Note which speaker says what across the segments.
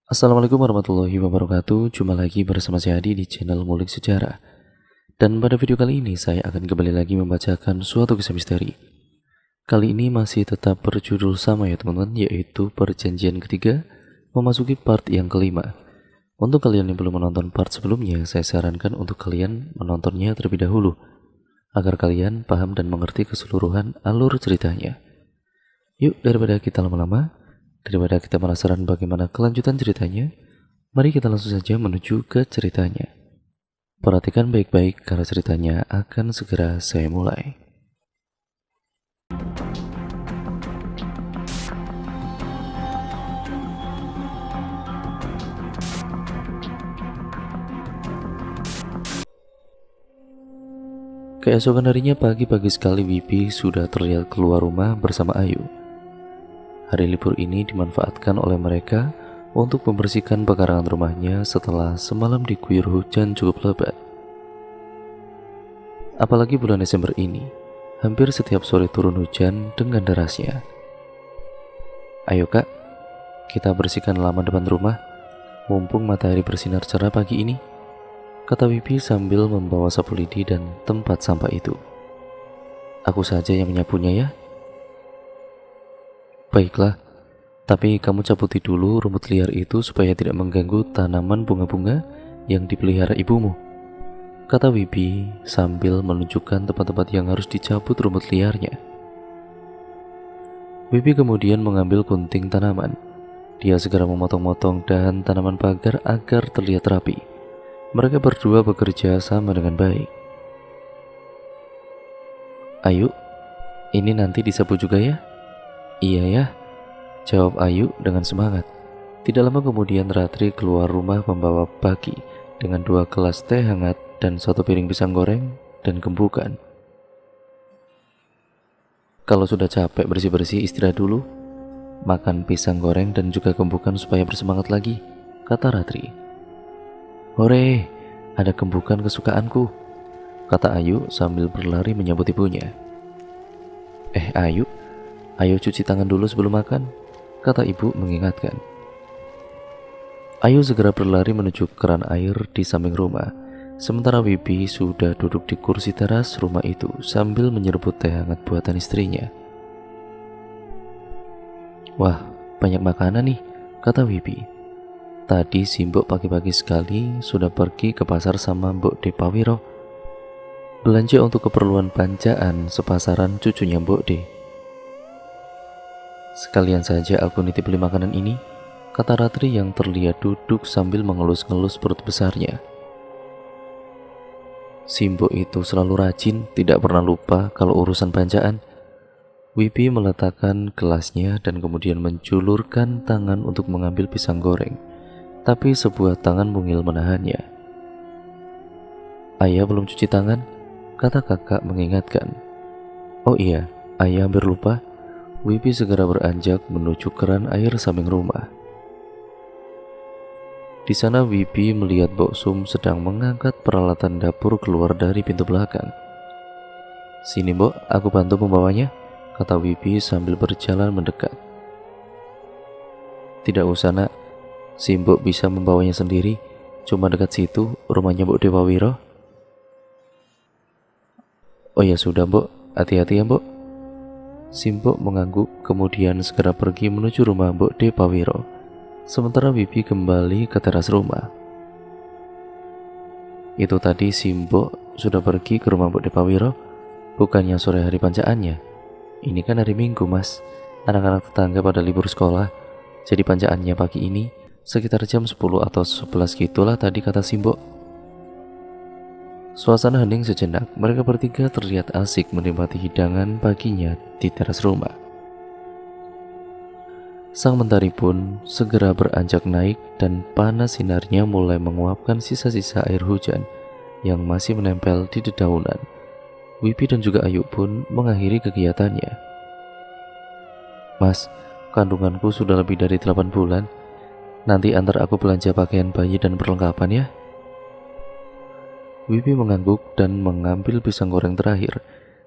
Speaker 1: Assalamualaikum warahmatullahi wabarakatuh. Jumpa lagi bersama saya Adi di channel Ngulik Sejarah. Dan pada video kali ini saya akan kembali lagi membacakan suatu kisah misteri. Kali ini masih tetap berjudul sama ya teman-teman, yaitu Perjanjian Ketiga, memasuki part yang kelima. Untuk kalian yang belum menonton part sebelumnya, saya sarankan untuk kalian menontonnya terlebih dahulu, agar kalian paham dan mengerti keseluruhan alur ceritanya. Yuk, daripada kita lama-lama, daripada kita penasaran bagaimana kelanjutan ceritanya, mari kita langsung saja menuju ke ceritanya. Perhatikan baik-baik karena ceritanya akan segera saya mulai. Keesokan harinya pagi-pagi sekali Wibi sudah terlihat keluar rumah bersama Ayu. Hari libur ini dimanfaatkan oleh mereka untuk membersihkan pekarangan rumahnya setelah semalam diguyur hujan cukup lebat. Apalagi bulan Desember ini, hampir setiap sore turun hujan dengan derasnya. Ayo kak, kita bersihkan halaman depan rumah, mumpung matahari bersinar cerah pagi ini, kata Wibi sambil membawa sapu lidi dan tempat sampah itu. Aku saja yang menyapunya ya. Baiklah, tapi kamu cabuti dulu rumput liar itu supaya tidak mengganggu tanaman bunga-bunga yang dipelihara ibumu, kata Wibi sambil menunjukkan tempat-tempat yang harus dicabut rumput liarnya. Wibi kemudian mengambil gunting tanaman. Dia segera memotong-motong dahan tanaman pagar agar terlihat rapi. Mereka berdua bekerja sama dengan baik. Ayu, ini nanti disapu juga ya? Iya ya, jawab Ayu dengan semangat. Tidak lama kemudian Ratri keluar rumah membawa baki dengan 2 gelas teh hangat dan 1 piring pisang goreng dan gembukan. Kalau sudah capek bersih-bersih istirahat dulu, makan pisang goreng dan juga gembukan supaya bersemangat lagi, kata Ratri. Hore, ada gembukan kesukaanku, kata Ayu sambil berlari menyambut ibunya. Ayu, ayo cuci tangan dulu sebelum makan, kata ibu mengingatkan. Ayu segera berlari menuju keran air di samping rumah, sementara Wibi sudah duduk di kursi teras rumah itu sambil menyeruput teh hangat buatan istrinya. Wah, banyak makanan nih, kata Wibi. Tadi si Mbok pagi-pagi sekali sudah pergi ke pasar sama Mbok De Pawiro, belanja untuk keperluan pancaan sepasaran cucunya Mbok De. Sekalian saja aku nitip beli makanan ini, kata Ratri yang terlihat duduk sambil mengelus-ngelus perut besarnya. Simbo itu selalu rajin, tidak pernah lupa kalau urusan pancaan. Wibi meletakkan gelasnya dan kemudian menjulurkan tangan untuk mengambil pisang goreng, tapi sebuah tangan mungil menahannya. Ayah belum cuci tangan, kata kakak mengingatkan. Oh iya, ayah hampir lupa. Wibi segera beranjak menuju keran air samping rumah. Di sana Wibi melihat Mbok Sum sedang mengangkat peralatan dapur keluar dari pintu belakang. Sini Mbok, aku bantu membawanya, kata Wibi sambil berjalan mendekat. Tidak usah nak, si Mbok bisa membawanya sendiri, cuma dekat situ rumahnya Mbok Dewa Wiro. Oh ya sudah Mbok, hati-hati ya Mbok. Simbok mengangguk kemudian segera pergi menuju rumah Mbok De Pawiro, sementara Wibi kembali ke teras rumah. Itu tadi Simbok sudah pergi ke rumah Mbok De Pawiro, bukannya sore hari pancaannya. Ini kan hari Minggu mas, anak-anak tetangga pada libur sekolah, jadi pancaannya pagi ini sekitar jam 10 atau 11 gitulah tadi, kata Simbok. Suasana hening sejenak, mereka bertiga terlihat asik menikmati hidangan paginya di teras rumah. Sang mentari pun segera beranjak naik dan panas sinarnya mulai menguapkan sisa-sisa air hujan yang masih menempel di dedaunan. Wibi dan juga Ayu pun mengakhiri kegiatannya. Mas, kandunganku sudah lebih dari 8 bulan. Nanti antar aku belanja pakaian bayi dan perlengkapan ya. Wibi mengangguk dan mengambil pisang goreng terakhir.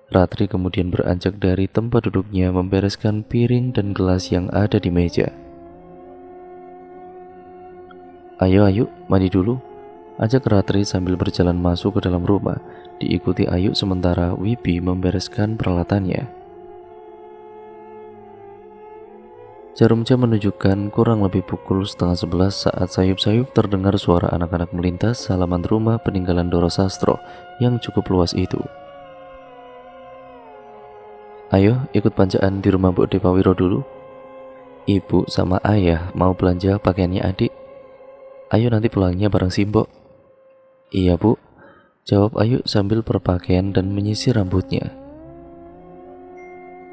Speaker 1: Ratri kemudian beranjak dari tempat duduknya membereskan piring dan gelas yang ada di meja. Ayo, Ayu, mandi dulu, ajak Ratri sambil berjalan masuk ke dalam rumah, diikuti Ayu sementara Wibi membereskan peralatannya. Jarum jam menunjukkan kurang lebih pukul 10:30 saat sayup-sayup terdengar suara anak-anak melintas halaman rumah peninggalan Doro Sastro yang cukup luas itu. Ayo ikut pancaan di rumah Bu Depawiro dulu. Ibu sama ayah mau belanja pakaiannya adik. Ayo nanti pulangnya bareng Simbo. Iya Bu, jawab Ayu sambil berpakaian dan menyisir rambutnya.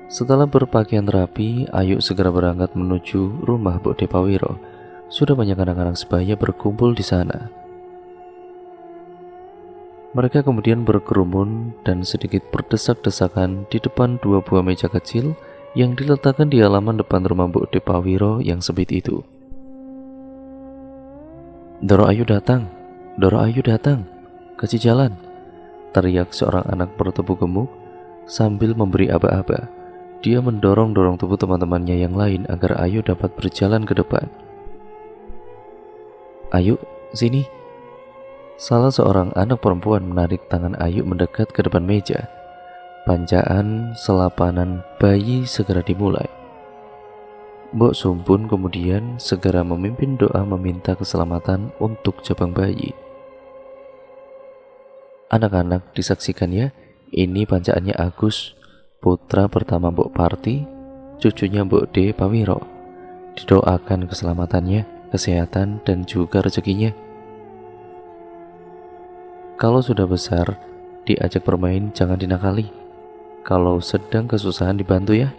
Speaker 1: Setelah berpakaian rapi, Ayu segera berangkat menuju rumah Bu Depawiro. Sudah banyak anak-anak sebaya berkumpul di sana. Mereka kemudian berkerumun dan sedikit berdesak-desakan di depan dua buah meja kecil yang diletakkan di halaman depan rumah Bu Depawiro yang sempit itu. Doro Ayu datang, Doro Ayu datang, kasih jalan, teriak seorang anak bertubuh gemuk sambil memberi aba-aba. Dia mendorong-dorong tubuh teman-temannya yang lain agar Ayu dapat berjalan ke depan. Ayu, sini. Salah seorang anak perempuan menarik tangan Ayu mendekat ke depan meja. Pancaan selapanan bayi segera dimulai. Mbok Sum pun kemudian segera memimpin doa meminta keselamatan untuk jabang bayi. Anak-anak disaksikan ya, ini pancaannya Agus, putra pertama Mbok Parti, cucunya Mbok Depawiro. Didoakan keselamatannya, kesehatan, dan juga rezekinya. Kalau sudah besar, diajak bermain jangan dinakali. Kalau sedang kesusahan dibantu ya,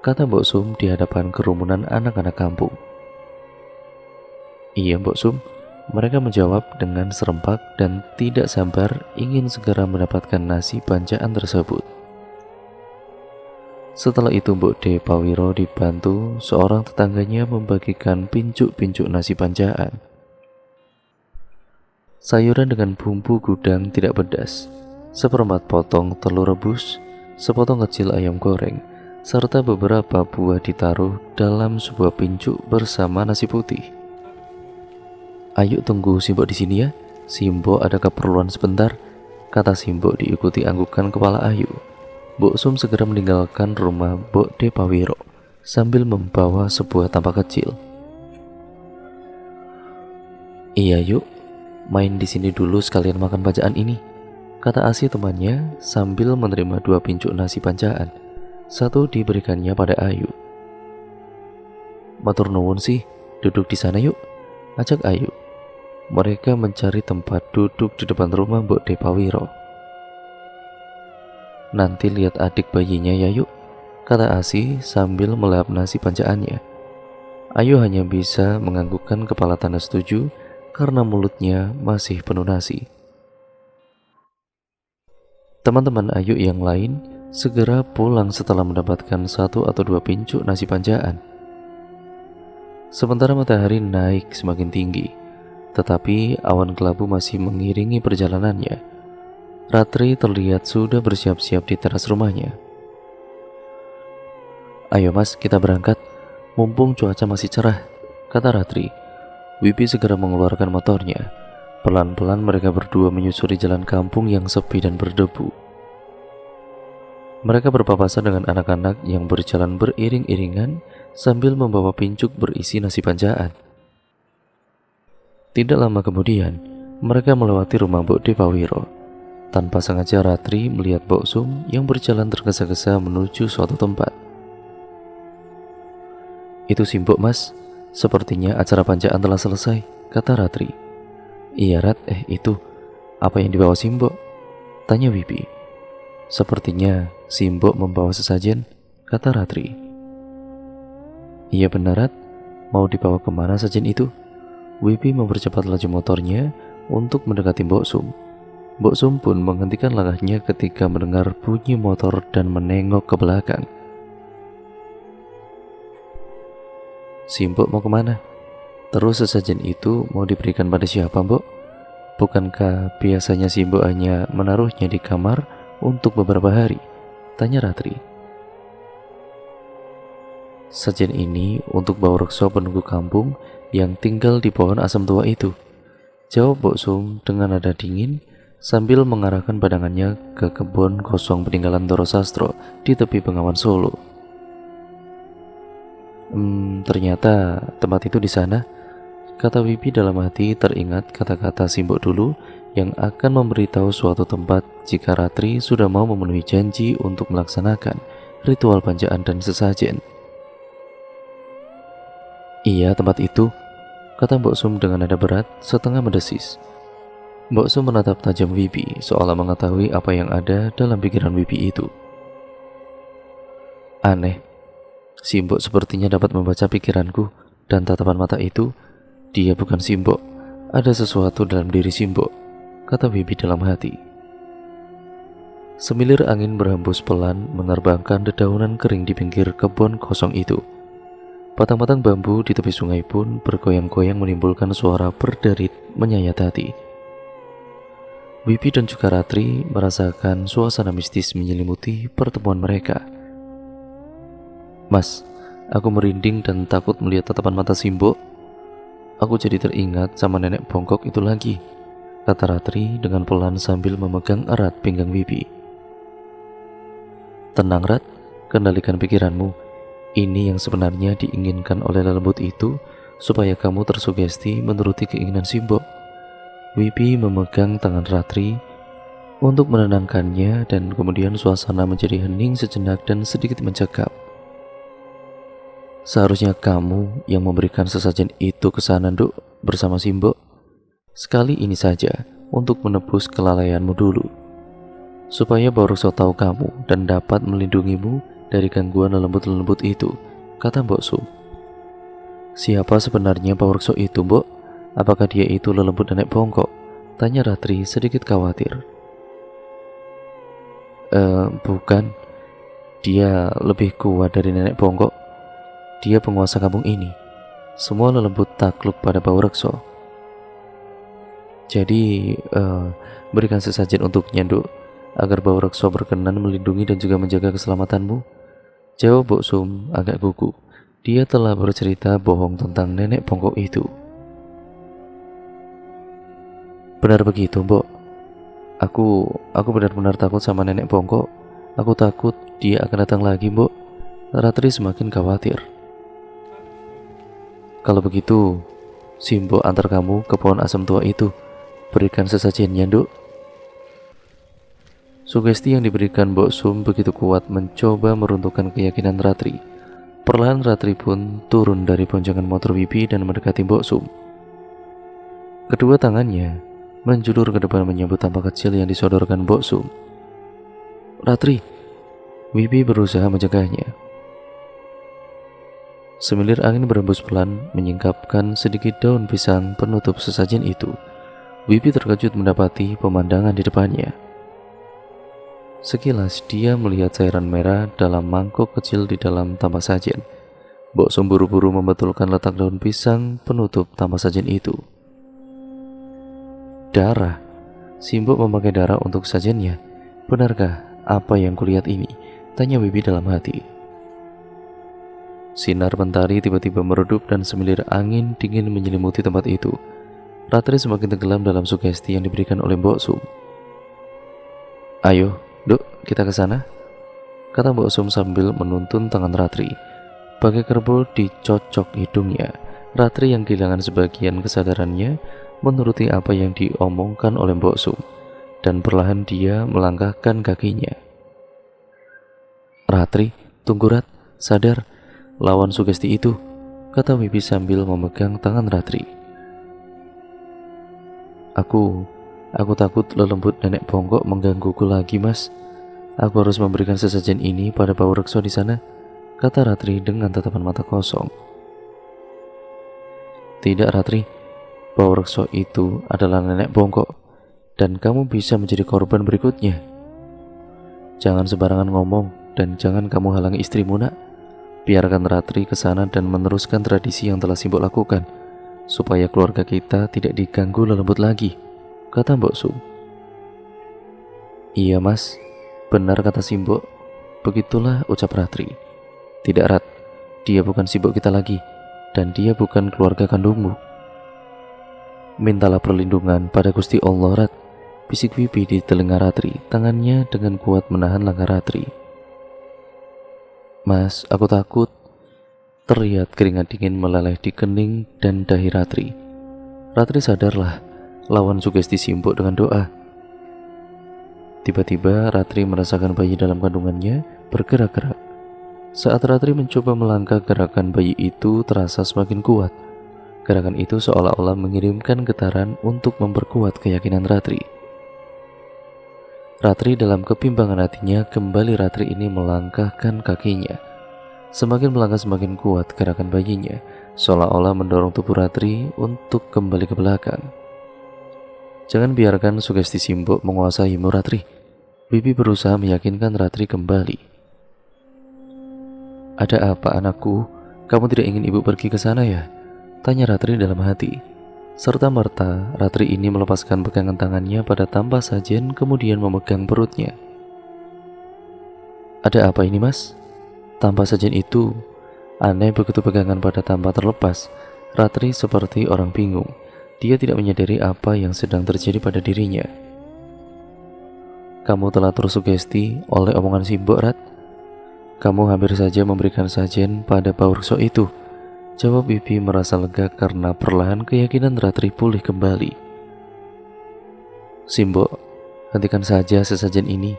Speaker 1: kata Mbok Sum di hadapan kerumunan anak-anak kampung. Iya Mbok Sum, mereka menjawab dengan serempak dan tidak sabar ingin segera mendapatkan nasi pancaan tersebut. Setelah itu Mbok Depawiro dibantu seorang tetangganya membagikan pincuk-pincuk nasi pancaan. Sayuran dengan bumbu gudang tidak pedas, seperempat potong telur rebus, sepotong kecil ayam goreng, serta beberapa buah ditaruh dalam sebuah pincuk bersama nasi putih. Ayo tunggu Simbo di sini ya, Simbo ada keperluan sebentar, kata Simbo diikuti anggukan kepala Ayu. Mbok Sum segera meninggalkan rumah Mbok Depawiro sambil membawa sebuah tampah kecil. Iya yuk, main di sini dulu sekalian makan pancaan ini, kata Asi temannya sambil menerima dua pincuk nasi pancaan. Satu diberikannya pada Ayu. Matur nuwun sih, duduk di sana yuk, ajak Ayu. Mereka mencari tempat duduk di depan rumah Mbok Depawiro. Nanti lihat adik bayinya ya yuk, kata Asi sambil melahap nasi pancaannya. Ayu hanya bisa menganggukkan kepala tanda setuju karena mulutnya masih penuh nasi. Teman-teman Ayu yang lain segera pulang setelah mendapatkan satu atau dua pincuk nasi pancaan. Sementara matahari naik semakin tinggi, tetapi awan kelabu masih mengiringi perjalanannya. Ratri terlihat sudah bersiap-siap di teras rumahnya. Ayo mas, kita berangkat, mumpung cuaca masih cerah, kata Ratri. Wibi segera mengeluarkan motornya. Pelan-pelan mereka berdua menyusuri jalan kampung yang sepi dan berdebu. Mereka berpapasan dengan anak-anak yang berjalan beriring-iringan sambil membawa pincuk berisi nasi pancaan. Tidak lama kemudian, mereka melewati rumah Mbok Depawiro. Tanpa sengaja Ratri melihat Mbok Sum yang berjalan tergesa-gesa menuju suatu tempat. Itu Simbo mas, sepertinya acara pancaan telah selesai, kata Ratri. Iya Rat, itu, apa yang dibawa Simbo? Tanya Wibi. Sepertinya Simbo membawa sesajen, kata Ratri. Iya benar Rat, mau dibawa kemana sajen itu? Wibi mempercepat laju motornya untuk mendekati Mbok Sum. Mbok Sum pun menghentikan langkahnya ketika mendengar bunyi motor dan menengok ke belakang. Simbo mau kemana? Terus sesajen itu mau diberikan pada siapa Mbok? Bukankah biasanya Simbo hanya menaruhnya di kamar untuk beberapa hari? Tanya Ratri. Sajian ini untuk Bawrekso penunggu kampung yang tinggal di pohon asam tua itu, jawab Mbok Sum dengan nada dingin sambil mengarahkan pandangannya ke kebun kosong peninggalan Doro Sastro di tepi Bengawan Solo. Ternyata tempat itu di sana, kata Wibi dalam hati, teringat kata-kata Simbok dulu yang akan memberitahu suatu tempat jika Ratri sudah mau memenuhi janji untuk melaksanakan ritual banjaan dan sesajen. Iya, tempat itu, kata Mbok Sum dengan nada berat setengah mendesis. Mbok Sum menatap tajam Wibi seolah mengetahui apa yang ada dalam pikiran Wibi itu. Aneh, Simbok sepertinya dapat membaca pikiranku, dan tatapan mata itu, dia bukan Simbok, ada sesuatu dalam diri Simbok, kata Wibi dalam hati. Semilir angin berhembus pelan menerbangkan dedaunan kering di pinggir kebun kosong itu. Batang-batang bambu di tepi sungai pun bergoyang-goyang menimbulkan suara berderit menyayat hati. Wibi dan juga Ratri merasakan suasana mistis menyelimuti pertemuan mereka. Mas, aku merinding dan takut melihat tatapan mata Simbok. Aku jadi teringat sama nenek bongkok itu lagi, kata Ratri dengan pelan sambil memegang erat pinggang Wibi. Tenang Rat, kendalikan pikiranmu. Ini yang sebenarnya diinginkan oleh lelembut itu, supaya kamu tersugesti menuruti keinginan Simbok. Wibi memegang tangan Ratri untuk menenangkannya, dan kemudian suasana menjadi hening sejenak dan sedikit mencekam. Seharusnya kamu yang memberikan sesajen itu ke sana, Nduk, bersama Simbok. Sekali ini saja untuk menebus kelalaianmu dulu, supaya Bawrekso tahu kamu dan dapat melindungimu dari gangguan lelembut-lelembut itu, kata Mbok Sum. Siapa sebenarnya Bawrekso itu, Mbok? Apakah dia itu lelembut nenek bongkok? Tanya Ratri sedikit khawatir. Bukan. Dia lebih kuat dari nenek bongkok. Dia penguasa kampung ini. Semua lelembut takluk pada Bawrekso. Jadi, berikan sesajen untuknya, Nduk, agar Bawrekso berkenan melindungi dan juga menjaga keselamatanmu, jawab Mbok Sum agak gugup. Dia telah bercerita bohong tentang nenek bongkok itu. Benar begitu, Mbok. Aku benar-benar takut sama nenek bongkok. Aku takut dia akan datang lagi, Mbok. Ratri semakin khawatir. Kalau begitu, Simbok antar kamu ke pohon asam tua itu. Berikan sesajennya, Nduk. Sugesti yang diberikan Mbok Sum begitu kuat mencoba meruntuhkan keyakinan Ratri. Perlahan Ratri pun turun dari boncengan motor Wibi dan mendekati Mbok Sum. Kedua tangannya menjulur ke depan menyambut tampak kecil yang disodorkan Mbok Sum. Ratri, Wibi berusaha mencegahnya. Semilir angin berembus pelan menyingkapkan sedikit daun pisang penutup sesajen itu. Wibi terkejut mendapati pemandangan di depannya. Sekilas dia melihat cairan merah dalam mangkok kecil di dalam tampah sajen. Mbok Sum buru-buru membetulkan letak daun pisang penutup tampah sajen itu. Darah. Simbok memakai darah untuk sajennya. Benarkah apa yang kulihat ini? Tanya Wibi dalam hati. Sinar mentari tiba-tiba meredup dan semilir angin dingin menyelimuti tempat itu. Ratri semakin tenggelam dalam sugesti yang diberikan oleh Mbok Sum. Ayo, Duk, kita ke sana, kata Mbok Sum sambil menuntun tangan Ratri. Bagai kerbau dicocok hidungnya, Ratri yang kehilangan sebagian kesadarannya menuruti apa yang diomongkan oleh Mbok Sum, dan perlahan dia melangkahkan kakinya. Ratri, tunggu Rat, sadar, lawan sugesti itu, kata Wibi sambil memegang tangan Ratri. Aku takut lelembut nenek bongkok menggangguku lagi, Mas. Aku harus memberikan sesajen ini pada Bawrekso di sana, kata Ratri dengan tatapan mata kosong. Tidak, Ratri. Bawrekso itu adalah nenek bongkok, dan kamu bisa menjadi korban berikutnya. Jangan sembarangan ngomong, dan jangan kamu halangi istrimu, Nak. Biarkan Ratri ke sana dan meneruskan tradisi yang telah Simbok lakukan, supaya keluarga kita tidak diganggu lelembut lagi, kata Mbok Sum. Iya, Mas. Benar kata Simbok. Begitulah ucap Ratri. Tidak, Rat. Dia bukan Simbok kita lagi, dan dia bukan keluarga kandungmu. Mintalah perlindungan pada Gusti Allah, Rat, bisik Wibi di telinga Ratri, tangannya dengan kuat menahan langkah Ratri. Mas, aku takut. Terlihat keringat dingin meleleh di kening dan dahi Ratri. Ratri sadarlah, lawan sugesti Simbok dengan doa. Tiba-tiba Ratri merasakan bayi dalam kandungannya bergerak-gerak. Saat Ratri mencoba melangkah, gerakan bayi itu terasa semakin kuat. Gerakan itu seolah-olah mengirimkan getaran untuk memperkuat keyakinan Ratri. Ratri dalam kebimbangan hatinya, kembali Ratri ini melangkahkan kakinya. Semakin melangkah semakin kuat gerakan bayinya, seolah-olah mendorong tubuh Ratri untuk kembali ke belakang. Jangan biarkan sugesti Simbok menguasaimu, Ratri. Wibi berusaha meyakinkan Ratri kembali. Ada apa, anakku? Kamu tidak ingin ibu pergi ke sana ya? Tanya Ratri dalam hati. Serta-merta Ratri ini melepaskan pegangan tangannya pada tampah sajen, kemudian memegang perutnya. Ada apa ini, Mas? Tampah sajen itu aneh, begitu pegangan pada tampah terlepas. Ratri seperti orang bingung. Dia tidak menyadari apa yang sedang terjadi pada dirinya. Kamu telah tersugesti oleh omongan Simbok, Rat. Kamu hampir saja memberikan sajen pada Baurso itu. Jawab Wibi merasa lega karena perlahan keyakinan Ratri pulih kembali. Simbok, hentikan saja sesajen ini.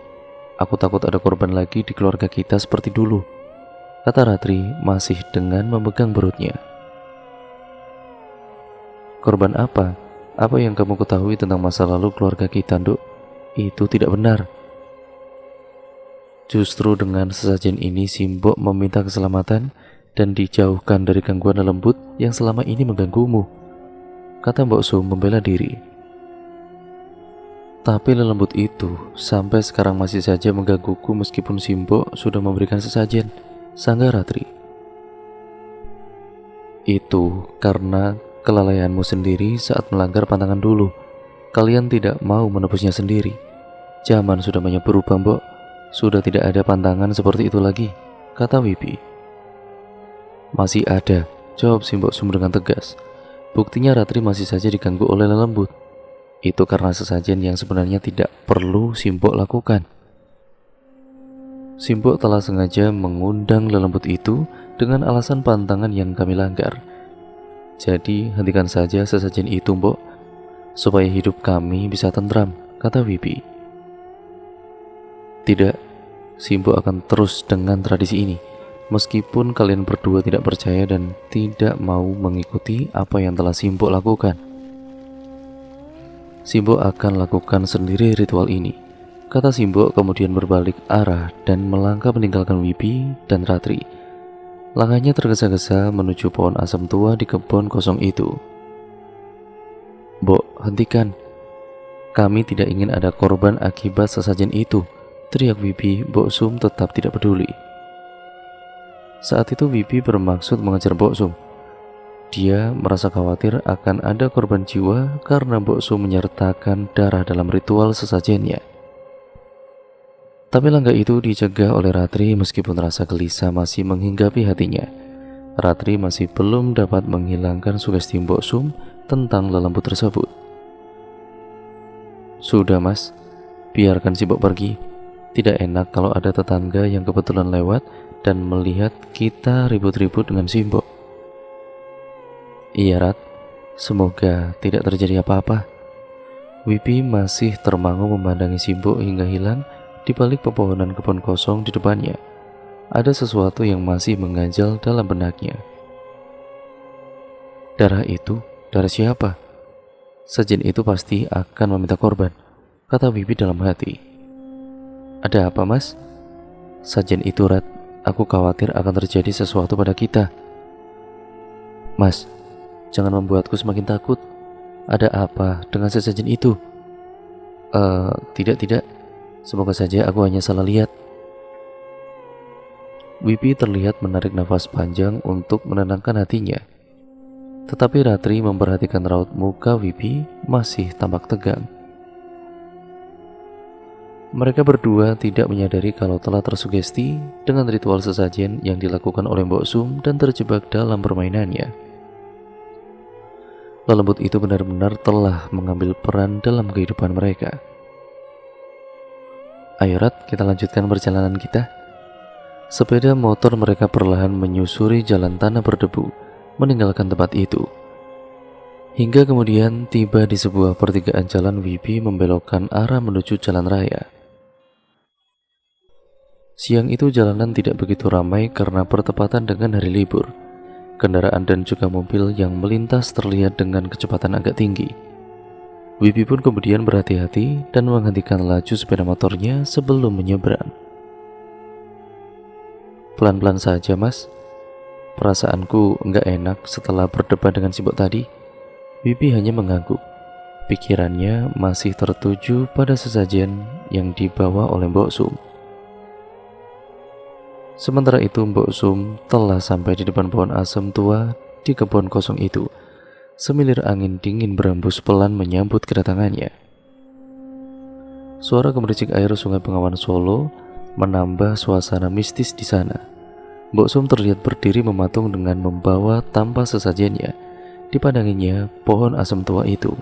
Speaker 1: Aku takut ada korban lagi di keluarga kita seperti dulu, kata Ratri masih dengan memegang perutnya. Korban apa? Apa yang kamu ketahui tentang masa lalu keluarga kita, Nduk? Itu tidak benar. Justru dengan sesajen ini Simbok meminta keselamatan dan dijauhkan dari gangguan lembut yang selama ini mengganggumu, kata Mbok Sum membela diri. Tapi lelembut itu sampai sekarang masih saja menggangguku meskipun Simbok sudah memberikan sesajen, sanggah Ratri. Itu karena kelalaianmu sendiri saat melanggar pantangan dulu. Kalian tidak mau menebusnya sendiri. Zaman sudah banyak berubah, Mbok. Sudah tidak ada pantangan seperti itu lagi, kata Wibi. Masih ada, jawab Simbok Sum dengan tegas. Buktinya Ratri masih saja diganggu oleh lelembut. Itu karena sesajen yang sebenarnya tidak perlu Simbok lakukan. Simbok telah sengaja mengundang lelembut itu dengan alasan pantangan yang kami langgar. Jadi hentikan saja sesajen itu, Mbok, supaya hidup kami bisa tentram, kata Wibi. Tidak, Simbok akan terus dengan tradisi ini, meskipun kalian berdua tidak percaya dan tidak mau mengikuti apa yang telah Simbok lakukan. Simbok akan lakukan sendiri ritual ini, kata Simbok kemudian berbalik arah dan melangkah meninggalkan Wibi dan Ratri. Langkahnya tergesa-gesa menuju pohon asam tua di kebun kosong itu. Mbok, hentikan. Kami tidak ingin ada korban akibat sesajen itu, teriak Wibi. Mbok Sum tetap tidak peduli. Saat itu Wibi bermaksud mengejar Mbok Sum. Dia merasa khawatir akan ada korban jiwa karena Mbok Sum menyertakan darah dalam ritual sesajennya. Tapi langkah itu dicegah oleh Ratri meskipun rasa gelisah masih menghinggapi hatinya. Ratri masih belum dapat menghilangkan sugesti Mbok Sum tentang lelembut tersebut. Sudah, Mas, biarkan Simbok pergi. Tidak enak kalau ada tetangga yang kebetulan lewat dan melihat kita ribut-ribut dengan Simbok. Iya, Rat, semoga tidak terjadi apa-apa. Wibi masih termangu memandangi Simbok hingga hilang di balik pepohonan kebun kosong di depannya. Ada sesuatu yang masih mengganjal dalam benaknya. Darah itu, darah siapa? Sajen itu pasti akan meminta korban, kata Wibi dalam hati. Ada apa, Mas? Sajen itu, Rat, aku khawatir akan terjadi sesuatu pada kita. Mas, jangan membuatku semakin takut. Ada apa dengan sesajen itu? Tidak. Semoga saja aku hanya salah lihat. Wibi terlihat menarik nafas panjang untuk menenangkan hatinya. Tetapi Ratri memperhatikan raut muka Wibi masih tampak tegang. Mereka berdua tidak menyadari kalau telah tersugesti dengan ritual sesajen yang dilakukan oleh Mbok Sum dan terjebak dalam permainannya. Lelembut itu benar-benar telah mengambil peran dalam kehidupan mereka. Ayo Rat, kita lanjutkan perjalanan kita. Sepeda motor mereka perlahan menyusuri jalan tanah berdebu, meninggalkan tempat itu. Hingga kemudian tiba di sebuah pertigaan jalan Wibi membelokkan arah menuju jalan raya. Siang itu jalanan tidak begitu ramai karena bertepatan dengan hari libur. Kendaraan dan juga mobil yang melintas terlihat dengan kecepatan agak tinggi. Wibi pun kemudian berhati-hati dan menghentikan laju sepeda motornya sebelum menyeberang. Pelan-pelan saja mas, perasaanku nggak enak setelah berdebat dengan si Mbok tadi. Wibi hanya mengangguk. Pikirannya masih tertuju pada sesajen yang dibawa oleh Mbok Sum. Sementara itu Mbok Sum telah sampai di depan pohon asem tua di kebun kosong itu. Semilir angin dingin berembus pelan menyambut kedatangannya. Suara gemericik air Sungai Bengawan Solo menambah suasana mistis di sana. Mbok Sum terlihat berdiri mematung dengan membawa tanpa sesajennya. Dipandanginya pohon asem tua itu.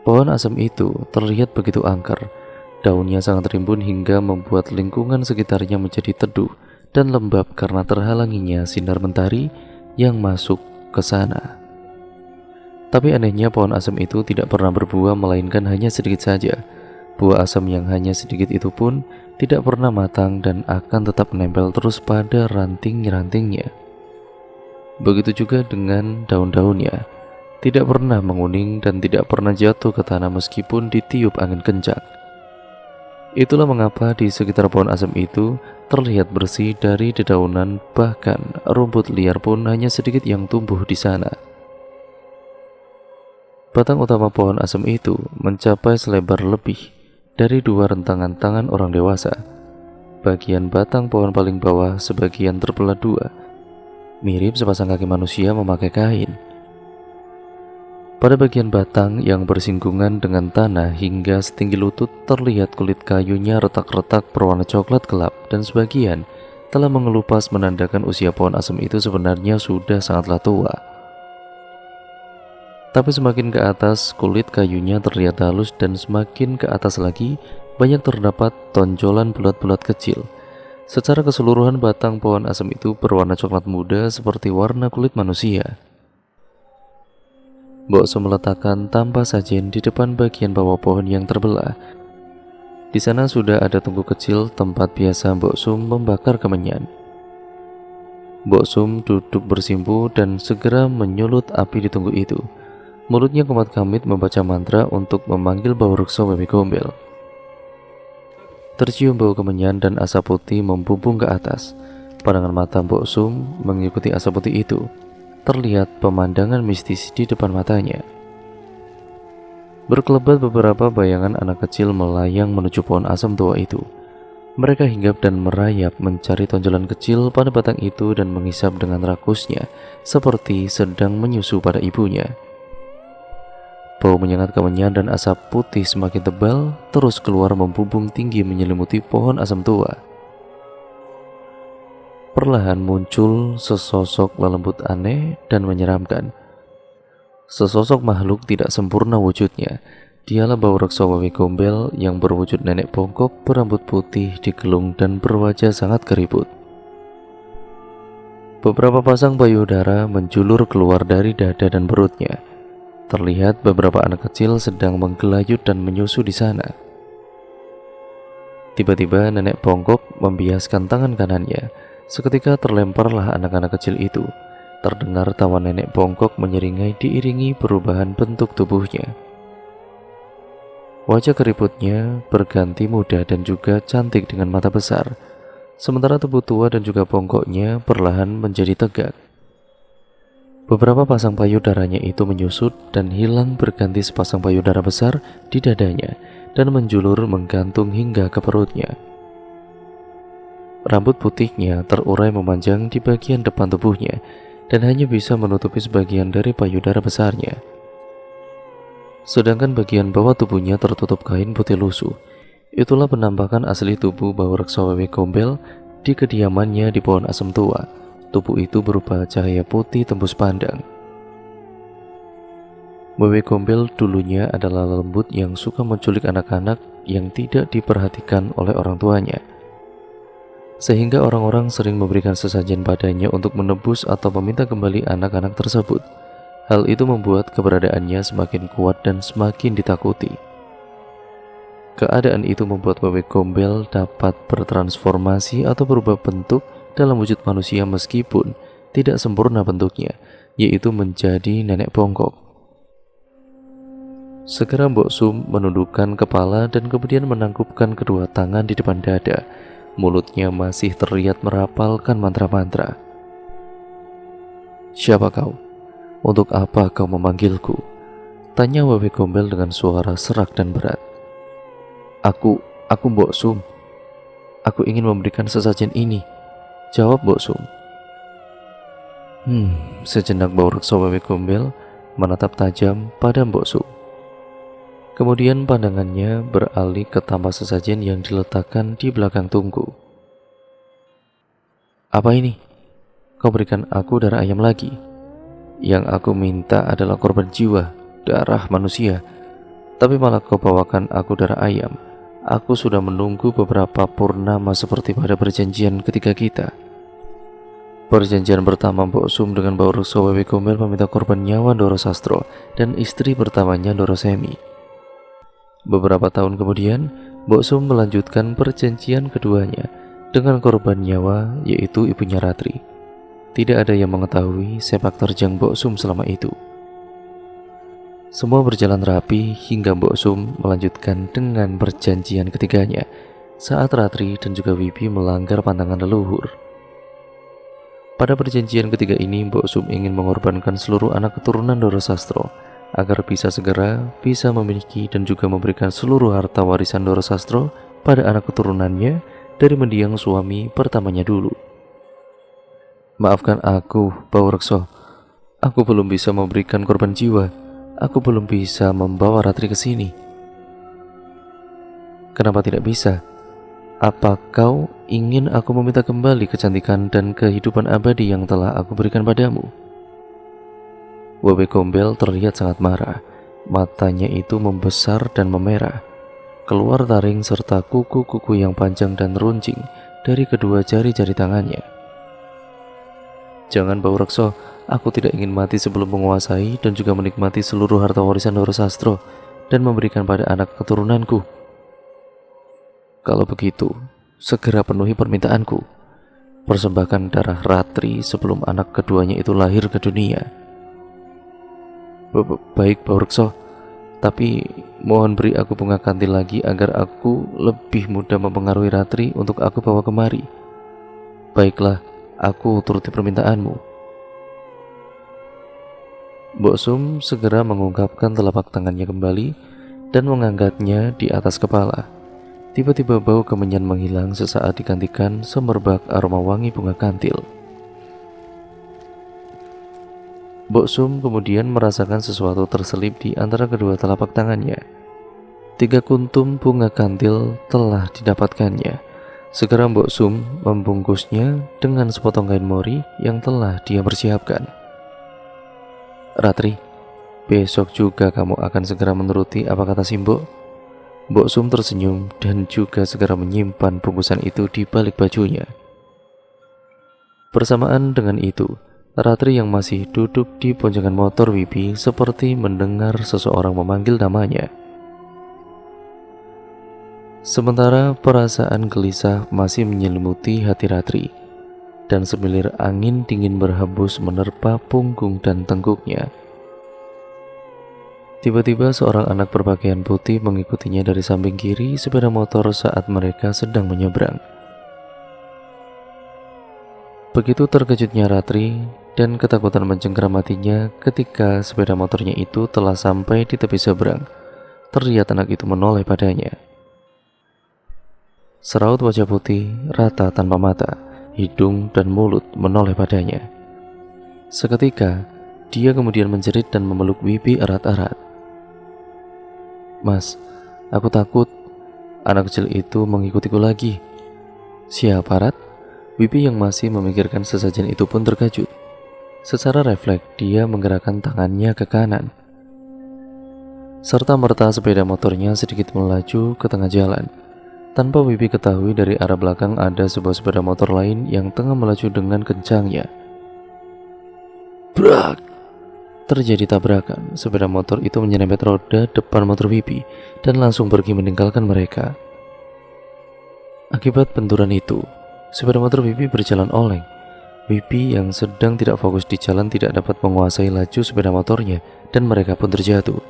Speaker 1: Pohon asem itu terlihat begitu angker. Daunnya sangat rimbun hingga membuat lingkungan sekitarnya menjadi teduh dan lembab karena terhalanginya sinar mentari yang masuk ke sana. Tapi anehnya pohon asem itu tidak pernah berbuah melainkan hanya sedikit saja. Buah asem yang hanya sedikit itu pun tidak pernah matang dan akan tetap menempel terus pada ranting-rantingnya. Begitu juga dengan daun-daunnya, tidak pernah menguning dan tidak pernah jatuh ke tanah meskipun ditiup angin kencang. Itulah mengapa di sekitar pohon asem itu terlihat bersih dari dedaunan, bahkan rumput liar pun hanya sedikit yang tumbuh di sana. Batang utama pohon asem itu mencapai selebar lebih dari 2 rentangan tangan orang dewasa. Bagian batang pohon paling bawah sebagian terbelah 2, mirip sepasang kaki manusia memakai kain. Pada bagian batang yang bersinggungan dengan tanah hingga setinggi lutut terlihat kulit kayunya retak-retak berwarna coklat gelap dan sebagian telah mengelupas menandakan usia pohon asem itu sebenarnya sudah sangatlah tua. Tapi semakin ke atas kulit kayunya terlihat halus dan semakin ke atas lagi banyak terdapat tonjolan bulat-bulat kecil. Secara keseluruhan batang pohon asem itu berwarna coklat muda seperti warna kulit manusia. Mbok Sum meletakkan tanpa sajen di depan bagian bawah pohon yang terbelah. Di sana sudah ada tungku kecil tempat biasa Mbok Sum membakar kemenyan. Mbok Sum duduk bersimpu dan segera menyulut api di tungku itu. Mulutnya kumat kamit membaca mantra untuk memanggil bau rukso Wewe Gombel. Tercium bau kemenyan dan asap putih membumbung ke atas. Pandangan mata Mbok Sum mengikuti asap putih itu. Terlihat pemandangan mistis di depan matanya. Berkelebat beberapa bayangan anak kecil melayang menuju pohon asem tua itu. Mereka hinggap dan merayap mencari tonjolan kecil pada batang itu dan menghisap dengan rakusnya seperti sedang menyusu pada ibunya. Bau menyengat kemenyan dan asap putih semakin tebal terus keluar membumbung tinggi menyelimuti pohon asem tua. Perlahan muncul sesosok lelembut aneh dan menyeramkan. Sesosok makhluk tidak sempurna wujudnya. Dialah bau reksa Wewe Gombel yang berwujud nenek bongkok berambut putih digelung dan berwajah sangat keriput. Beberapa pasang payudara menjulur keluar dari dada dan perutnya. Terlihat beberapa anak kecil sedang menggelayut dan menyusu di sana. Tiba-tiba nenek bongkok membiaskan tangan kanannya. Seketika terlemparlah anak-anak kecil itu. Terdengar tawa nenek bongkok menyeringai diiringi perubahan bentuk tubuhnya. Wajah keriputnya berganti muda dan juga cantik dengan mata besar. Sementara tubuh tua dan juga bongkoknya perlahan menjadi tegak. Beberapa pasang payudaranya itu menyusut dan hilang berganti sepasang payudara besar di dadanya dan menjulur menggantung hingga ke perutnya. Rambut putihnya terurai memanjang di bagian depan tubuhnya dan hanya bisa menutupi sebagian dari payudara besarnya. sedangkan bagian bawah tubuhnya tertutup kain putih lusuh. Itulah penampakan asli tubuh Baworeksa Wewe Gombel di kediamannya di pohon asem tua. Tubuh itu berupa cahaya putih tembus pandang. Wewe Gombel dulunya adalah lembut yang suka menculik anak-anak yang tidak diperhatikan oleh orang tuanya, sehingga orang-orang sering memberikan sesajen padanya untuk menebus atau meminta kembali anak-anak tersebut. Hal itu membuat keberadaannya semakin kuat dan semakin ditakuti. Keadaan itu membuat Wewe Gombel dapat bertransformasi atau berubah bentuk dalam wujud manusia meskipun tidak sempurna bentuknya, yaitu menjadi nenek bongkok. Segera Mbok Sum menundukkan kepala dan kemudian menangkupkan kedua tangan di depan dada. Mulutnya masih terlihat merapalkan mantra-mantra. "Siapa kau? Untuk apa kau memanggilku?" tanya Wewe Gombel dengan suara serak dan berat. Aku Mbok Sum. Aku ingin memberikan sesajen ini," jawab Mbok Sum. Sejenak Baworeksa Wewe Gombel menatap tajam pada Mbok Sum. Kemudian pandangannya beralih ke tampah sesajen yang diletakkan di belakang tungku. "Apa ini? Kau berikan aku darah ayam lagi? Yang aku minta adalah korban jiwa, darah manusia. Tapi malah kau bawakan aku darah ayam. Aku sudah menunggu beberapa purnama seperti pada perjanjian ketiga kita." Perjanjian pertama Mbok Sum dengan Baworeksa Wewe Gombel meminta korban nyawa Ndoro Sastro dan istri pertamanya Ndoro Semi. Beberapa tahun kemudian, Mbok Sum melanjutkan perjanjian keduanya dengan korban nyawa, yaitu ibunya Ratri. Tidak ada yang mengetahui sepak terjang Mbok Sum selama itu. Semua berjalan rapi hingga Mbok Sum melanjutkan dengan perjanjian ketiganya saat Ratri dan juga Wibi melanggar pantangan leluhur. Pada perjanjian ketiga ini, Mbok Sum ingin mengorbankan seluruh anak keturunan Ndoro Sastro agar bisa memiliki dan juga memberikan seluruh harta warisan Ndoro Sastro pada anak keturunannya dari mendiang suami pertamanya dulu. "Maafkan aku, Baworeksa. Aku belum bisa memberikan korban jiwa. Aku belum bisa membawa Ratri ke sini." "Kenapa tidak bisa? Apa kau ingin aku meminta kembali kecantikan dan kehidupan abadi yang telah aku berikan padamu?" Wewe Gombel terlihat sangat marah. Matanya itu membesar dan memerah. Keluar taring serta kuku-kuku yang panjang dan runcing dari kedua jari-jari tangannya. "Jangan Baworeksa, aku tidak ingin mati sebelum menguasai dan juga menikmati seluruh harta warisan Ndoro Sastro dan memberikan pada anak keturunanku." "Kalau begitu, segera penuhi permintaanku. Persembahkan darah Ratri sebelum anak keduanya itu lahir ke dunia." Baik Baworeksa, tapi mohon beri aku bunga kantil lagi agar aku lebih mudah mempengaruhi Ratri untuk aku bawa kemari." "Baiklah, aku turuti permintaanmu." Mbok Sum segera mengungkapkan telapak tangannya kembali dan mengangkatnya di atas kepala. Tiba-tiba bau kemenyan menghilang sesaat digantikan semerbak aroma wangi bunga kantil. Mbok Sum kemudian merasakan sesuatu terselip di antara kedua telapak tangannya. 3 kuntum bunga kantil telah didapatkannya. Segera Mbok Sum membungkusnya dengan sepotong kain mori yang telah dia persiapkan. "Ratri, besok juga kamu akan segera menuruti apa kata Simbok?" Mbok Sum tersenyum dan juga segera menyimpan bungkusan itu di balik bajunya. Bersamaan dengan itu, Ratri yang masih duduk di boncengan motor Wibi seperti mendengar seseorang memanggil namanya. Sementara perasaan gelisah masih menyelimuti hati Ratri, dan semilir angin dingin berhembus menerpa punggung dan tengkuknya. Tiba-tiba seorang anak berpakaian putih mengikutinya dari samping kiri sepeda motor saat mereka sedang menyeberang. Begitu terkejutnya Ratri dan ketakutan mencengkeram hatinya ketika sepeda motornya itu telah sampai di tepi seberang. Terlihat anak itu menoleh padanya. Seraut wajah putih, rata tanpa mata, hidung dan mulut menoleh padanya. Seketika, dia kemudian menjerit dan memeluk Wibi erat-erat. Mas, aku takut anak kecil itu mengikutiku lagi. Siapa, Rat? Wipi yang masih memikirkan sesajen itu pun terkejut. Secara refleks, dia menggerakkan tangannya ke kanan. Serta-merta sepeda motornya sedikit melaju ke tengah jalan. Tanpa Wipi ketahui, dari arah belakang ada sebuah sepeda motor lain yang tengah melaju dengan kencangnya. Brak! Terjadi tabrakan. Sepeda motor itu menyerempet roda depan motor Wipi dan langsung pergi meninggalkan mereka. Akibat benturan itu, sepeda motor Wipi berjalan oleng. Wipi yang sedang tidak fokus di jalan tidak dapat menguasai laju sepeda motornya dan mereka pun terjatuh.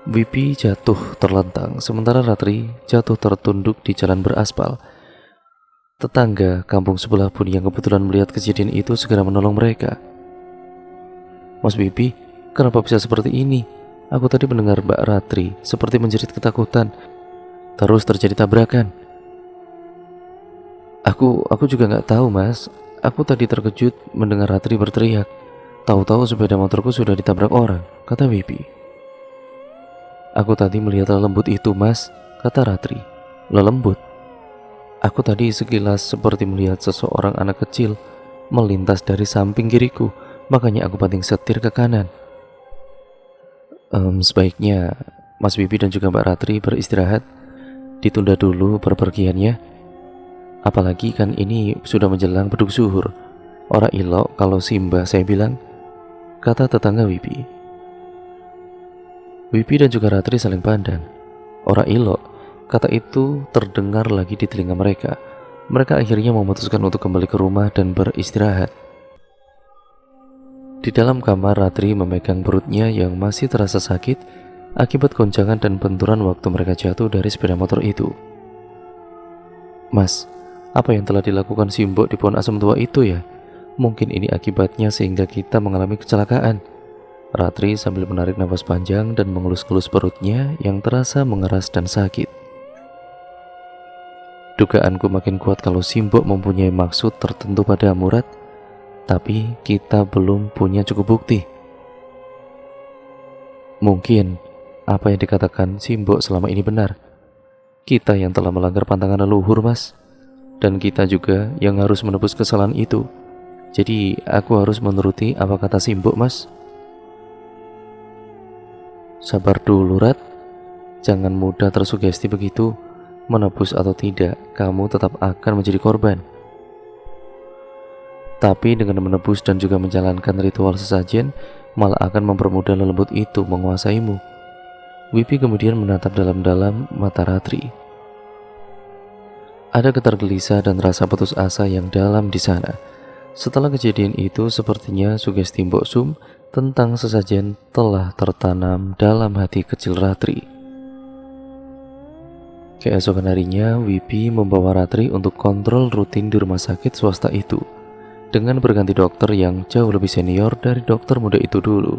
Speaker 1: Wipi jatuh terlentang, sementara Ratri jatuh tertunduk di jalan beraspal. Tetangga kampung sebelah pun yang kebetulan melihat kejadian itu segera menolong mereka. Mas Wipi, kenapa bisa seperti ini? Aku tadi mendengar Mbak Ratri seperti menjerit ketakutan. Terus terjadi tabrakan. Aku juga nggak tahu, Mas. Aku tadi terkejut mendengar Ratri berteriak. Tahu-tahu sepeda motorku sudah ditabrak orang, kata Wipi. Aku tadi melihat lelembut itu, Mas, kata Ratri. Lelembut? Aku tadi sekilas seperti melihat seseorang anak kecil melintas dari samping kiriku, makanya aku banting setir ke kanan. Sebaiknya Mas Wipi dan juga Mbak Ratri beristirahat. Ditunda dulu perpergiannya. Apalagi kan ini sudah menjelang beduk zuhur. Ora ilok kalau Simba saya bilang, kata tetangga Wipi. Wipi dan juga Ratri saling pandang. Ora ilok, kata itu terdengar lagi di telinga mereka. Mereka akhirnya memutuskan untuk kembali ke rumah dan beristirahat. Di dalam kamar, Ratri memegang perutnya yang masih terasa sakit akibat goncangan dan benturan waktu mereka jatuh dari sepeda motor itu. Mas, apa yang telah dilakukan Simbo di pohon asam tua itu ya? Mungkin ini akibatnya sehingga kita mengalami kecelakaan. Ratri sambil menarik nafas panjang dan mengelus-elus perutnya yang terasa mengeras dan sakit. Dugaanku makin kuat kalau Simbo mempunyai maksud tertentu pada Murad, tapi kita belum punya cukup bukti. Mungkin apa yang dikatakan Simbo selama ini benar. Kita yang telah melanggar pantangan leluhur, Mas. Dan kita juga yang harus menebus kesalahan itu. Jadi aku harus menuruti apa kata Simbo, Mas. Sabar dulu, Rat. Jangan mudah tersugesti begitu. Menebus atau tidak, kamu tetap akan menjadi korban. Tapi dengan menebus dan juga menjalankan ritual sesajen, malah akan mempermudah lelembut itu menguasaimu. Wipi kemudian menatap dalam-dalam mata Ratri. Ada getar gelisah dan rasa putus asa yang dalam di sana. Setelah kejadian itu, sepertinya sugesti Mbok Sum tentang sesajen telah tertanam dalam hati kecil Ratri. Keesokan harinya, Wipi membawa Ratri untuk kontrol rutin di rumah sakit swasta itu, dengan berganti dokter yang jauh lebih senior dari dokter muda itu dulu.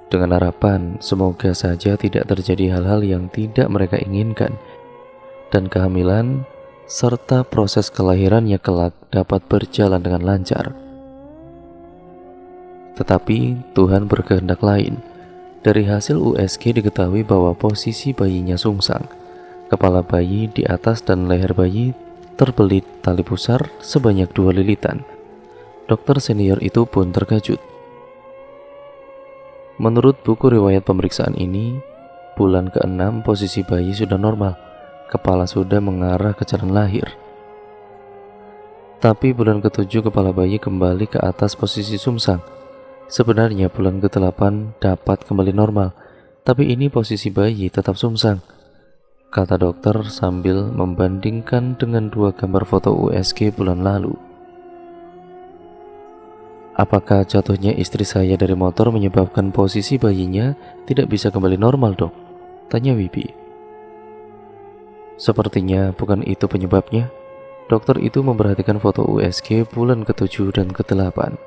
Speaker 1: Dengan harapan, semoga saja tidak terjadi hal-hal yang tidak mereka inginkan, dan kehamilan serta proses kelahirannya kelak dapat berjalan dengan lancar. Tetapi Tuhan berkehendak lain. Dari hasil USG diketahui bahwa posisi bayinya sungsang. Kepala bayi di atas dan leher bayi terbelit tali pusar sebanyak 2 lilitan. Dokter senior itu pun terkejut. Menurut buku riwayat pemeriksaan ini, bulan ke-6 posisi bayi sudah normal. Kepala sudah mengarah ke jalan lahir. Tapi bulan ke-7 kepala bayi kembali ke atas posisi sungsang. Sebenarnya bulan ke-8 dapat kembali normal, tapi ini posisi bayi tetap sungsang, kata dokter sambil membandingkan dengan 2 gambar foto USG bulan lalu. Apakah jatuhnya istri saya dari motor menyebabkan posisi bayinya tidak bisa kembali normal, dok? Tanya Wipi. Sepertinya bukan itu penyebabnya. Dokter itu memperhatikan foto USG bulan ke-7 dan ke-8.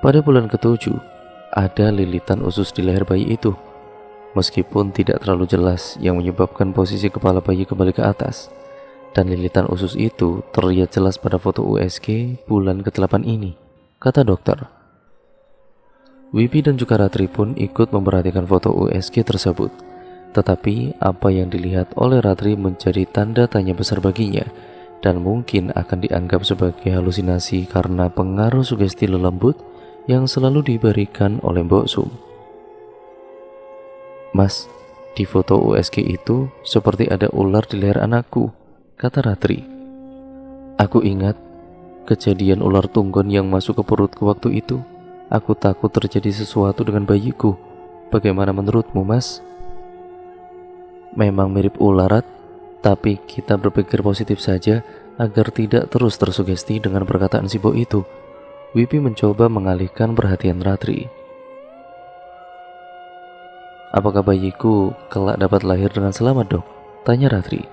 Speaker 1: Pada bulan ke-7, ada lilitan usus di leher bayi itu. Meskipun tidak terlalu jelas yang menyebabkan posisi kepala bayi kembali ke atas, dan lilitan usus itu terlihat jelas pada foto USG bulan ke-8 ini, kata dokter. Wipi dan juga Ratri pun ikut memperhatikan foto USG tersebut. Tetapi apa yang dilihat oleh Ratri menjadi tanda tanya besar baginya, dan mungkin akan dianggap sebagai halusinasi karena pengaruh sugesti lelembut yang selalu diberikan oleh Mbok Sum. "Mas, di foto USG itu seperti ada ular di leher anakku," kata Ratri. "Aku ingat kejadian ular tunggon yang masuk ke perutku waktu itu. Aku takut terjadi sesuatu dengan bayiku. Bagaimana menurutmu, Mas?" "Memang mirip ular, tapi kita berpikir positif saja agar tidak terus tersugesti dengan perkataan si Bo itu." Wipi mencoba mengalihkan perhatian Ratri. "Apakah bayiku kelak dapat lahir dengan selamat, Dok?" tanya Ratri.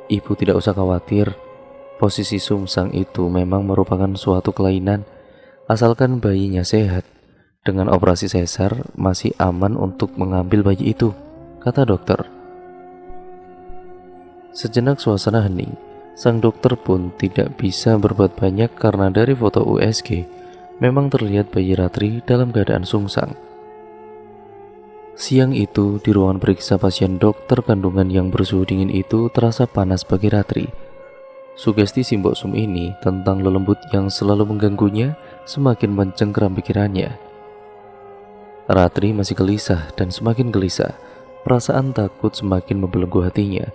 Speaker 1: "Ibu tidak usah khawatir. Posisi sungsang itu memang merupakan suatu kelainan. Asalkan bayinya sehat, dengan operasi sesar masih aman untuk mengambil bayi itu," kata dokter. Sejenak suasana hening. Sang dokter pun tidak bisa berbuat banyak karena dari foto USG memang terlihat bayi Ratri dalam keadaan sungsang. Siang itu di ruangan periksa pasien, dokter kandungan yang bersuhu dingin itu terasa panas bagi Ratri. Sugesti si Mbok Sum ini tentang lelembut yang selalu mengganggunya semakin mencengkeram pikirannya. Ratri masih gelisah dan semakin gelisah. Perasaan takut semakin membelenggu hatinya.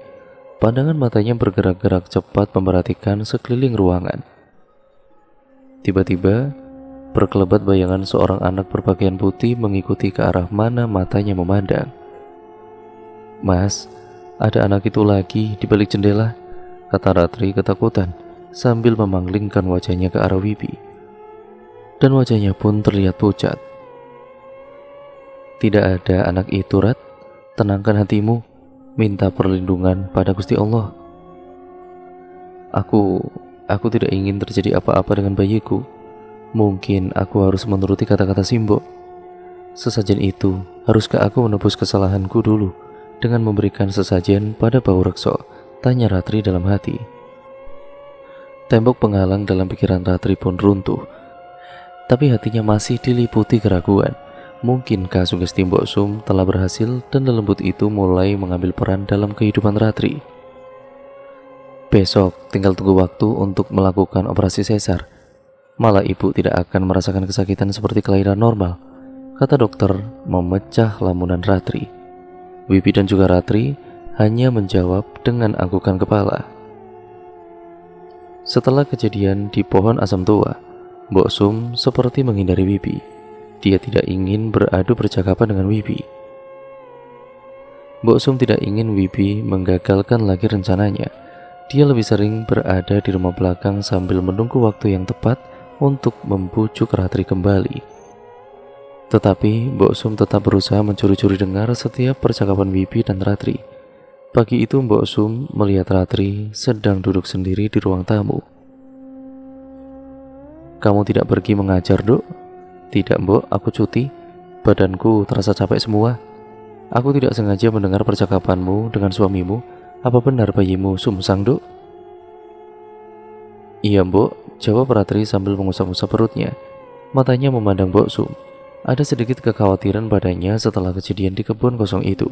Speaker 1: Pandangan matanya bergerak-gerak cepat memperhatikan sekeliling ruangan. Tiba-tiba, berkelebat bayangan seorang anak berpakaian putih mengikuti ke arah mana matanya memandang. "Mas, ada anak itu lagi di balik jendela," kata Ratri ketakutan sambil memanglingkan wajahnya ke arah Wipi. Dan wajahnya pun terlihat pucat. "Tidak ada anak itu, Rat. Tenangkan hatimu. Minta perlindungan pada Gusti Allah. Aku tidak ingin terjadi apa-apa dengan bayiku. Mungkin aku harus menuruti kata-kata Simbo. Sesajen itu, haruskah aku menebus kesalahanku dulu dengan memberikan sesajen pada Bau Rekso?" tanya Ratri dalam hati. Tembok penghalang dalam pikiran Ratri pun runtuh, tapi hatinya masih diliputi keraguan. Mungkinkah sugesti Mbok Sum telah berhasil dan lelembut itu mulai mengambil peran dalam kehidupan Ratri? "Besok tinggal tunggu waktu untuk melakukan operasi sesar. Malah ibu tidak akan merasakan kesakitan seperti kelahiran normal," kata dokter memecah lamunan Ratri. Wipi dan juga Ratri hanya menjawab dengan anggukan kepala. Setelah kejadian di pohon asam tua, Mbok Sum seperti menghindari Wipi. Dia tidak ingin beradu percakapan dengan Wipi. Mbok Sum tidak ingin Wipi menggagalkan lagi rencananya. Dia lebih sering berada di rumah belakang sambil menunggu waktu yang tepat untuk membujuk Ratri kembali. Tetapi Mbok Sum tetap berusaha mencuri-curi dengar setiap percakapan Wipi dan Ratri. Pagi itu Mbok Sum melihat Ratri sedang duduk sendiri di ruang tamu. "Kamu tidak pergi mengajar, Dok?" "Tidak, Mbok, aku cuti. Badanku terasa capek semua. Aku tidak sengaja mendengar percakapanmu dengan suamimu. Apa benar bayimu sungsang, Dok?" "Iya, Mbok," jawab Ratri sambil mengusap-usap perutnya. Matanya memandang Mbok Sum. Ada sedikit kekhawatiran padanya setelah kejadian di kebun kosong itu.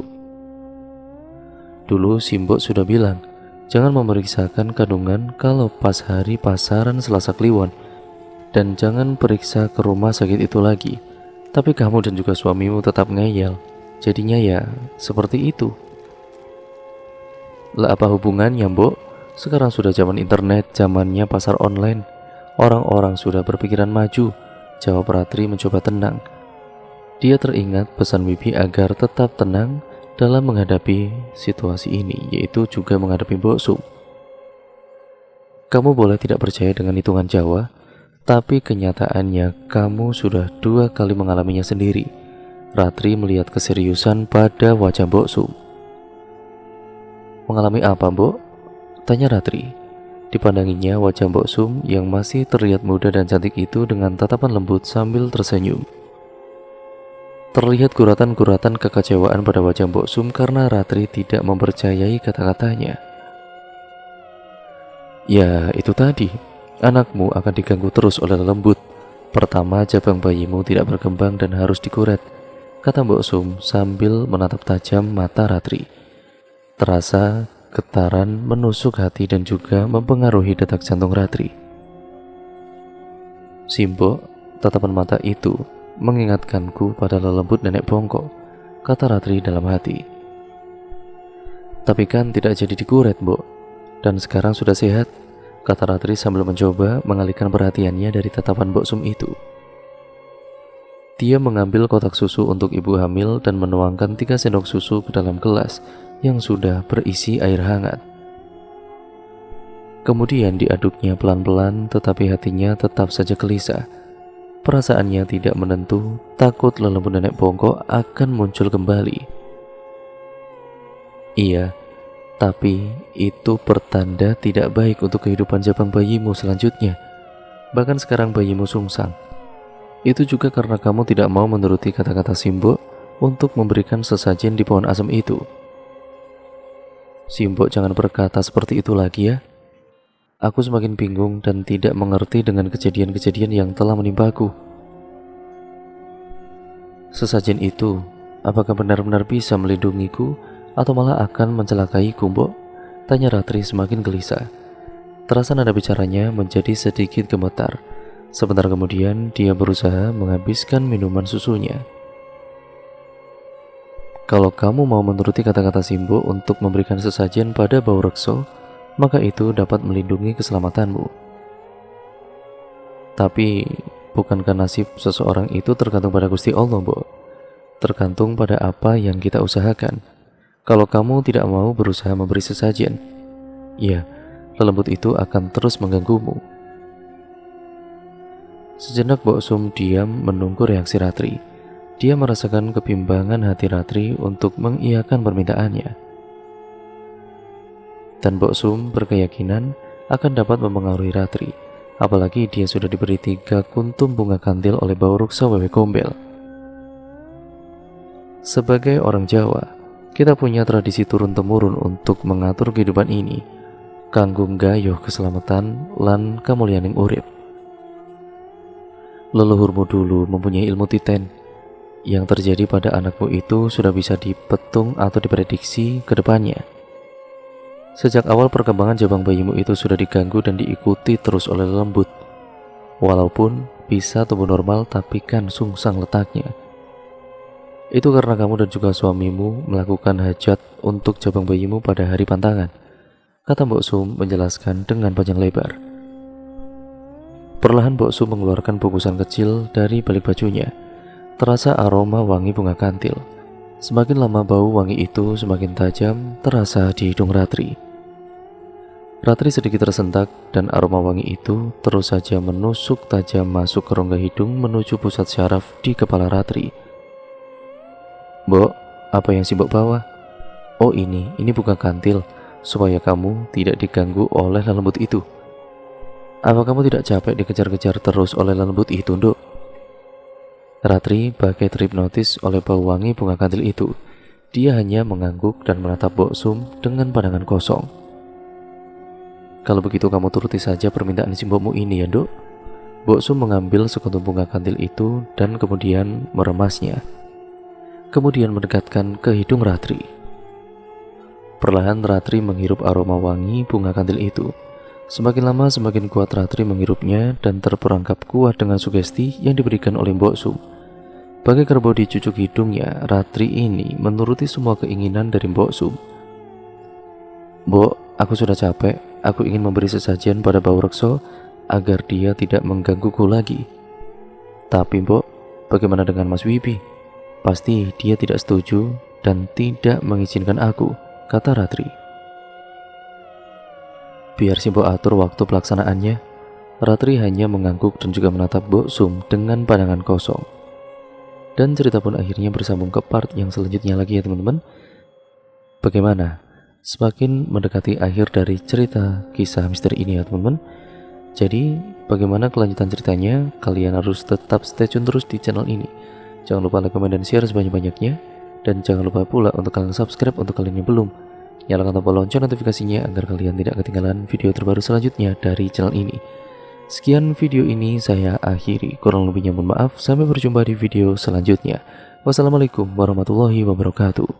Speaker 1: Dulu si Mbok sudah bilang, jangan memeriksakan kandungan kalau pas hari pasaran Selasa Kliwon, dan jangan periksa ke rumah sakit itu lagi. Tapi kamu dan juga suamimu tetap ngeyel. Jadinya ya seperti itu. "Lah apa hubungannya, Mbok? Sekarang sudah zaman internet, zamannya pasar online. Orang-orang sudah berpikiran maju," jawab Ratri mencoba tenang. Dia teringat pesan Wipi agar tetap tenang dalam menghadapi situasi ini, yaitu juga menghadapi Mbok Sum. "Kamu boleh tidak percaya dengan hitungan Jawa, tapi kenyataannya kamu sudah 2 kali mengalaminya sendiri." Ratri melihat keseriusan pada wajah Mbok Sum. "Mengalami apa, Mbok?" tanya Ratri. Dipandanginya wajah Mbok Sum yang masih terlihat muda dan cantik itu dengan tatapan lembut sambil tersenyum. Terlihat guratan-guratan kekecewaan pada wajah Mbok Sum karena Ratri tidak mempercayai kata-katanya. "Ya, itu tadi. Anakmu akan diganggu terus oleh lembut. Pertama, jabang bayimu tidak berkembang dan harus dikuret, kata Mbok Sum sambil menatap tajam mata Ratri. Terasa getaran menusuk hati dan juga mempengaruhi detak jantung Ratri. Simbok, tatapan mata itu mengingatkanku pada lelembut nenek bongkok, kata Ratri dalam hati. Tapi kan tidak jadi dikuret, Mbok, dan sekarang sudah sehat, kata Ratri sambil mencoba mengalihkan perhatiannya dari tatapan Mbok Sum itu. Dia mengambil kotak susu untuk ibu hamil dan menuangkan 3 sendok susu ke dalam gelas yang sudah berisi air hangat. Kemudian diaduknya pelan-pelan, tetapi hatinya tetap saja gelisah. Perasaannya tidak menentu, takut lelembut nenek bongkok akan muncul kembali. Iya, tapi itu pertanda tidak baik untuk kehidupan jabang bayimu selanjutnya. Bahkan sekarang bayimu sungsang. Itu juga karena kamu tidak mau menuruti kata-kata Simbok untuk memberikan sesajen di pohon asem itu. Simbok, jangan berkata seperti itu lagi ya. Aku semakin bingung dan tidak mengerti dengan kejadian-kejadian yang telah menimpaku. Sesajen itu, apakah benar-benar bisa melindungiku atau malah akan mencelakaiku, Mbok? Tanya Ratri semakin gelisah. Terasa nada bicaranya menjadi sedikit gemetar. Sebentar kemudian dia berusaha menghabiskan minuman susunya. Kalau kamu mau menuruti kata-kata Simbok untuk memberikan sesajen pada Bau Rekso, maka itu dapat melindungi keselamatanmu. Tapi bukankah nasib seseorang itu tergantung pada Gusti Allah, Mbok? Tergantung pada apa yang kita usahakan. Kalau kamu tidak mau berusaha memberi sesajen, ya, lelembut itu akan terus mengganggumu. Sejenak Mbok Sum diam menunggu reaksi Ratri. Dia merasakan kebimbangan hati Ratri untuk mengiyakan permintaannya. Dan Mbok Sum berkeyakinan akan dapat mempengaruhi Ratri, apalagi dia sudah diberi 3 kuntum bunga kantil oleh Bau Rekso Wewe Gombel. Sebagai orang Jawa, kita punya tradisi turun-temurun untuk mengatur kehidupan ini, kanggo nggayuh keselamatan lan kamulyaning urip. Leluhurmu dulu mempunyai ilmu titen. Yang terjadi pada anakmu itu sudah bisa dipetung atau diprediksi ke depannya. Sejak awal perkembangan jabang bayimu itu sudah diganggu dan diikuti terus oleh lembut. Walaupun bisa tumbuh normal, tapi kan sungsang letaknya. Itu karena kamu dan juga suamimu melakukan hajat untuk jabang bayimu pada hari pantangan, kata Mbok Sum menjelaskan dengan panjang lebar. Perlahan Mbok Sum mengeluarkan bungkusan kecil dari balik bajunya. Terasa aroma wangi bunga kantil. Semakin lama bau wangi itu semakin tajam terasa di hidung Ratri. Ratri sedikit tersentak dan aroma wangi itu terus saja menusuk tajam masuk ke rongga hidung menuju pusat syaraf di kepala Ratri. Mbok, apa yang Simbok bawa? Oh ini bunga kantil, supaya kamu tidak diganggu oleh lelembut itu. Apa kamu tidak capek dikejar-kejar terus oleh lelembut itu, Nduk? Ratri bagai terhipnotis oleh bau wangi bunga kantil itu. Dia hanya mengangguk dan menatap Mbok Sum dengan pandangan kosong. Kalau begitu kamu turuti saja permintaan Simbokmu ini ya, Nduk. Mbok Sum mengambil sekuntum bunga kantil itu dan kemudian meremasnya. Kemudian mendekatkan ke hidung Ratri. Perlahan Ratri menghirup aroma wangi bunga kantil itu. Semakin lama semakin kuat Ratri menghirupnya dan terperangkap kuat dengan sugesti yang diberikan oleh Mbok Sum. Bagai kerbau dicucuk hidungnya, Ratri ini menuruti semua keinginan dari Mbok Sum. Mbok, aku sudah capek. Aku ingin memberi sesajen pada Bau Rekso agar dia tidak menggangguku lagi. Tapi Mbok, bagaimana dengan Mas Wibi? Pasti dia tidak setuju dan tidak mengizinkan aku, kata Ratri. Biar Simbok atur waktu pelaksanaannya. Ratri hanya mengangguk dan juga menatap Mbok Sum dengan pandangan kosong. Dan cerita pun akhirnya bersambung ke part yang selanjutnya lagi ya teman-teman. Bagaimana? Semakin mendekati akhir dari cerita kisah misteri ini ya teman-teman. Jadi bagaimana kelanjutan ceritanya? Kalian harus tetap stay tune terus di channel ini. Jangan lupa like, komen, dan share sebanyak-banyaknya. Dan jangan lupa pula untuk kalian subscribe untuk kalian yang belum. Nyalakan tombol lonceng notifikasinya agar kalian tidak ketinggalan video terbaru selanjutnya dari channel ini. Sekian video ini saya akhiri, kurang lebihnya mohon maaf. Sampai berjumpa di video selanjutnya. Wassalamualaikum warahmatullahi wabarakatuh.